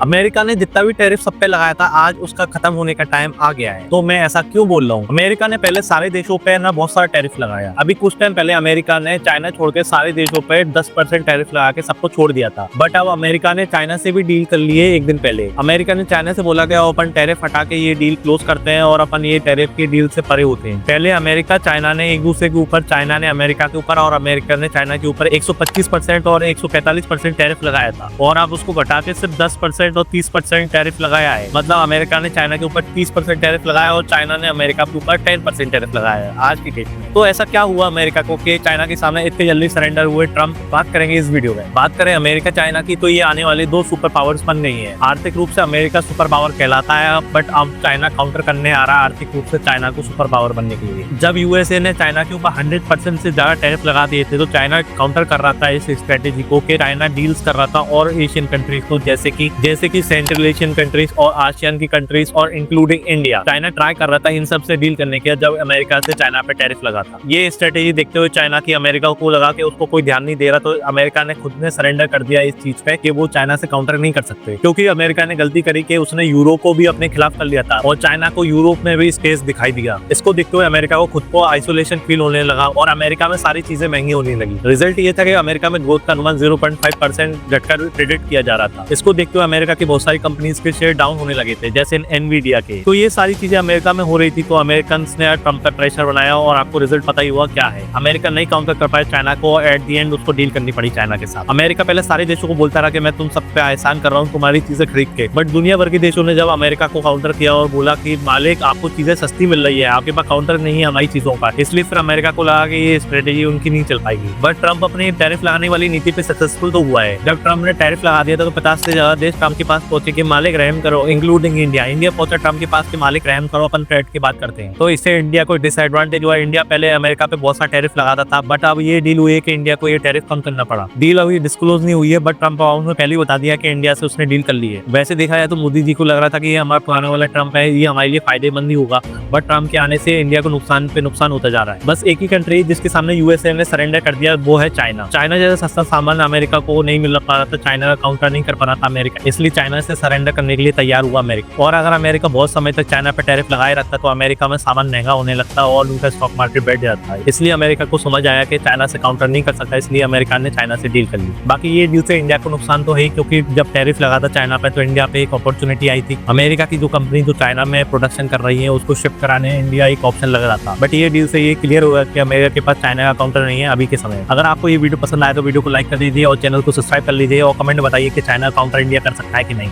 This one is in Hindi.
अमेरिका ने जितना भी टैरिफ सब पे लगाया था, आज उसका खत्म होने का टाइम आ गया है। तो मैं ऐसा क्यों बोल रहा हूँ? अमेरिका ने पहले सारे देशों पे ना बहुत सारा टैरिफ लगाया। अभी कुछ टाइम पहले अमेरिका ने चाइना छोड़ के सारे देशों पे 10% टैरिफ लगा के सबको छोड़ दिया था। बट अब अमेरिका ने चाइना से भी डील कर ली है। एक दिन पहले अमेरिका ने चाइना से बोला गया अपन टैरिफ हटा के ये डील क्लोज करते हैं और अपन ये टैरिफ की डील से परे होते हैं। पहले अमेरिका चाइना ने एक दूसरे के ऊपर, चाइना ने अमेरिका के ऊपर और अमेरिका ने चाइना के ऊपर 125% और 145% टैरिफ लगाया था, और अब उसको घटा के सिर्फ 10% और 30% टैरिफ लगाया है। मतलब अमेरिका ने चाइना के ऊपर 30% टैरिफ लगाया और चाइना ने अमेरिका के ऊपर 10% टैरिफ लगाया है आज की डेट में। तो ऐसा क्या हुआ अमेरिका को कि चाइना के सामने इतने जल्दी सरेंडर हुए ट्रम्प? बात करेंगे इस वीडियो में। बात करें अमेरिका चाइना की, तो ये आने वाले दो सुपर पावर्स बन गई है। आर्थिक रूप से अमेरिका सुपर पावर कहलाता है, बट अब चाइना काउंटर करने आ रहा है आर्थिक रूप से चाइना को सुपर पावर बनने के लिए। जब यूएसए ने चाइना के ऊपर 100% से ज्यादा टैरिफ लगा दिए थे, तो चाइना काउंटर कर रहा था इस स्ट्रेटेजी को कि चाइना डील्स कर रहा था और एशियन कंट्रीज को, जैसे कि सेंट्रल एशियन कंट्रीज और आसियान की कंट्रीज और इंक्लूडिंग इंडिया। चाइना ट्राई कर रहा था इन सब से डील करने के, जब अमेरिका से चाइना पे टैरिफ लगा था। ये स्ट्रेटेजी देखते हुए चाइना की अमेरिका को लगा कि उसको कोई ध्यान नहीं दे रहा, तो अमेरिका ने खुद ने सरेंडर कर दिया इस चीज पे कि वो चाइना से काउंटर नहीं कर सकते। क्योंकि अमेरिका ने गलती करी कि उसने यूरोप को भी अपने खिलाफ कर लिया था और चाइना को यूरोप में भी स्पेस दिखाई दिया। इसको देखते हुए अमेरिका को खुद को आइसोलेशन फील होने लगा और अमेरिका में सारी चीजें महंगी होने लगी। रिजल्ट ये था कि अमेरिका में ग्रोथ का अनुमान 0.5% घटकर प्रेडिक्ट किया जा रहा था। इसको देखते हुए अमेरिका की बहुत सारी कंपनीज के शेयर डाउन होने लगे थे, जैसे एनवीडिया के। तो ये सारी चीजें अमेरिका में हो रही थी, तो अमेरिकन ने ट्रम्प पर प्रेशर बनाया और आपको रिजल्ट पता ही हुआ क्या है। अमेरिका नहीं काउंटर कर पाए चाइना को और एट दी एंड उसको डील करनी पड़ी चाइना के साथ। अमेरिका पहले सारे देशों को बोलता रहा कि मैं तुम सब पे एहसान कर रहा हूँ तुम्हारी चीजें खरीद के, बट दुनिया भर के देशों ने जब अमेरिका को काउंटर किया और बोला कि मालिक आपको चीजें सस्ती मिल रही है, आपके पास काउंटर नहीं है हमारी चीजों का, इसलिए फिर अमेरिका को लगा कि ये स्ट्रेटेजी उनकी नहीं चल पाएगी। बट ट्रम्प अपनी टैरिफ लगाने वाली नीति पे सक्सेसफुल तो हुआ है। जब ट्रम्प ने टैरिफ लगा दिया तो 50 से ज्यादा देश ट्रम्प के पास पहुंचे कि मालिक रहम करो, इंक्लूडिंग इंडिया। इंडिया पहुंचा ट्रम्प के पास कि मालिक रहम करो, अपन ट्रेड की बात करते हैं। तो इससे इंडिया को डिसएडवांटेज हुआ। इंडिया पहले अमेरिका पे बहुत सारा टैरिफ लगाता था, बट अब ये डील हुई है कि इंडिया को ये टैरिफ कम करना पड़ा। डील अभी डिस्क्लोज नहीं हुई है, बट ट्रम्प ने पहले ही बता दिया कि इंडिया से उसने डील कर ली है। वैसे देखा जाए तो मोदी जी को लग रहा था कि ये हमारा पुराना वाला ट्रम्प है, ये हमारे लिए फायदेमंद ही होगा, बट ट्रम्प के आने से इंडिया को नुकसान पे नुकसान होता जा रहा है। बस एक ही कंट्री जिसके सामने यूएसए ने सरेंडर कर दिया, वो है चाइना। चाइना जैसा सस्ता सामान अमेरिका को नहीं मिल पा रहा था, चाइना का काउंटर नहीं कर पा रहा था अमेरिका, इसलिए चाइना से सरेंडर करने के लिए तैयार हुआ अमेरिका। और अगर अमेरिका बहुत समय तक चाइना पे टैरिफ लगाए रखता तो अमेरिका में सामान महंगा होने लगता और उनका स्टॉक मार्केट बैठ जाता है। इसलिए अमेरिका को समझ आया कि चाइना से काउंटर नहीं कर सकता, इसलिए अमेरिका ने चाइना से डील कर ली। बाकी ये डील से इंडिया को नुकसान तो है, क्योंकि जब टैरिफ लगा था चाइना पे तो इंडिया पे एक अपॉर्चुनिटी आई थी। अमेरिका की जो कंपनी जो चाइना में प्रोडक्शन कर रही है उसको शिफ्ट कराने इंडिया एक ऑप्शन लग रहा था। बट ये डील से ये क्लियर हुआ कि अमेरिका के पास चाइना का काउंटर नहीं है अभी के समय। अगर आपको ये वीडियो पसंद आए तो वीडियो को लाइक कर दीजिए और चैनल को सब्सक्राइब कर लीजिए और कमेंट बताइए कि चाइना काउंटर इंडिया कर सकता है कि नहीं।